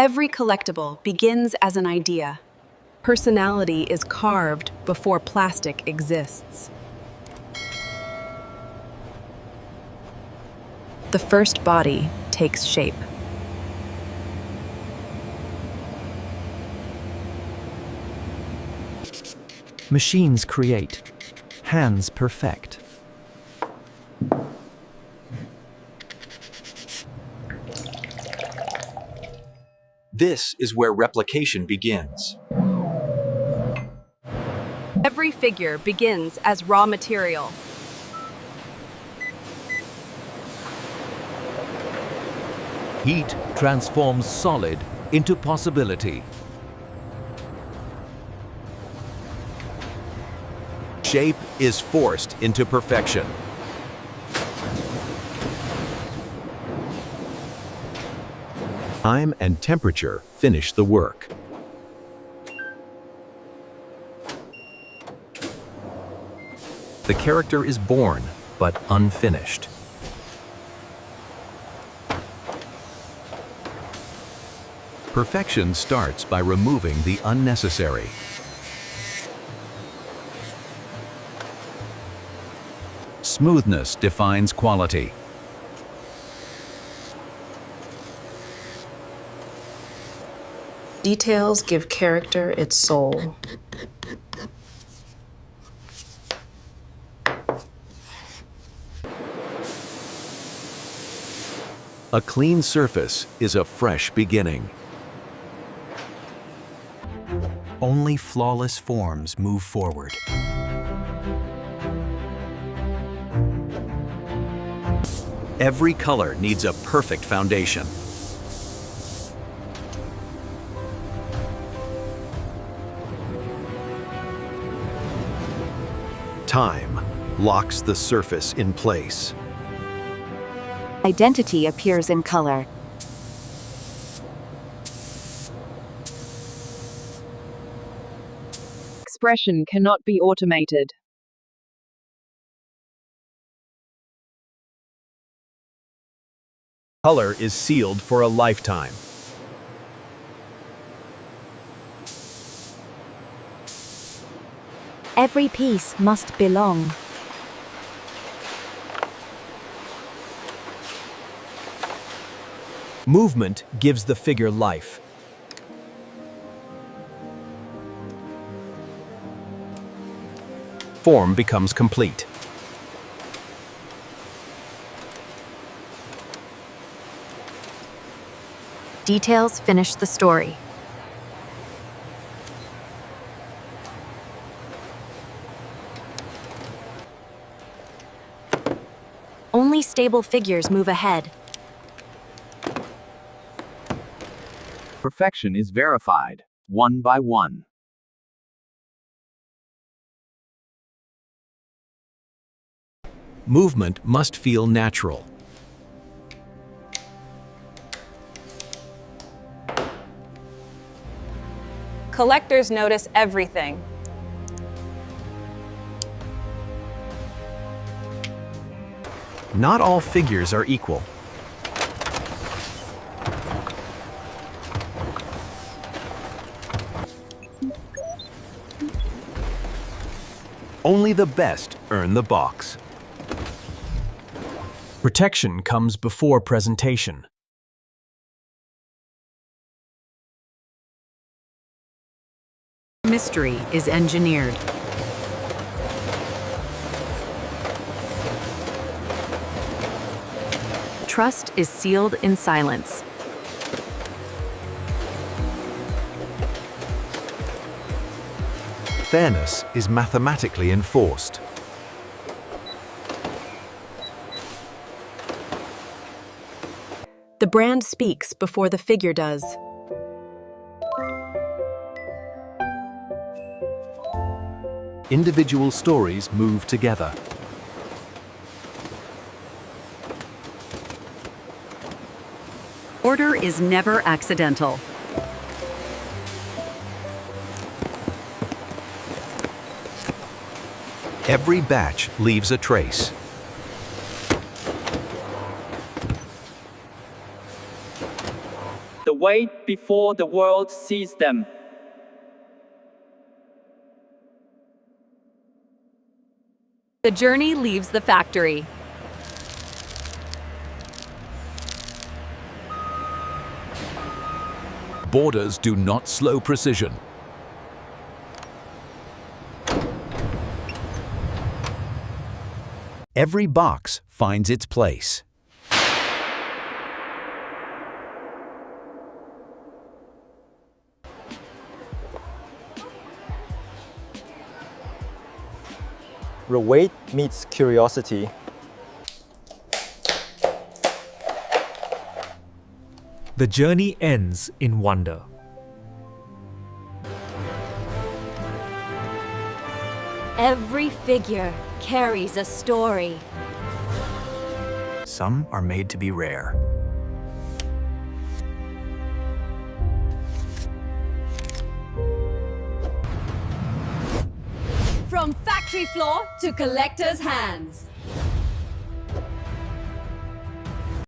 Every collectible begins as an idea. Personality is carved before plastic exists. The first body takes shape. Machines create, hands perfect. This is where replication begins. Every figure begins as raw material. Heat transforms solid into possibility. Shape is forced into perfection. Time and temperature finish the work. The character is born, but unfinished. Perfection starts by removing the unnecessary. Smoothness defines quality. Details give character its soul. A clean surface is a fresh beginning. Only flawless forms move forward. Every color needs a perfect foundation. Time locks the surface in place. Identity appears in color. Expression cannot be automated. Color is sealed for a lifetime. Every piece must belong. Movement gives the figure life. Form becomes complete. Details finish the story. Only stable figures move ahead. Perfection is verified, one by one. Movement must feel natural. Collectors notice everything. Not all figures are equal. Only the best earn the box. Protection comes before presentation. Mystery is engineered. Trust is sealed in silence. Fairness is mathematically enforced. The brand speaks before the figure does. Individual stories move together. Order is never accidental. Every batch leaves a trace. The wait before the world sees them. The journey leaves the factory. Borders do not slow precision. Every box finds its place. Wait meets curiosity. The journey ends in wonder. Every figure carries a story. Some are made to be rare. From factory floor to collector's hands.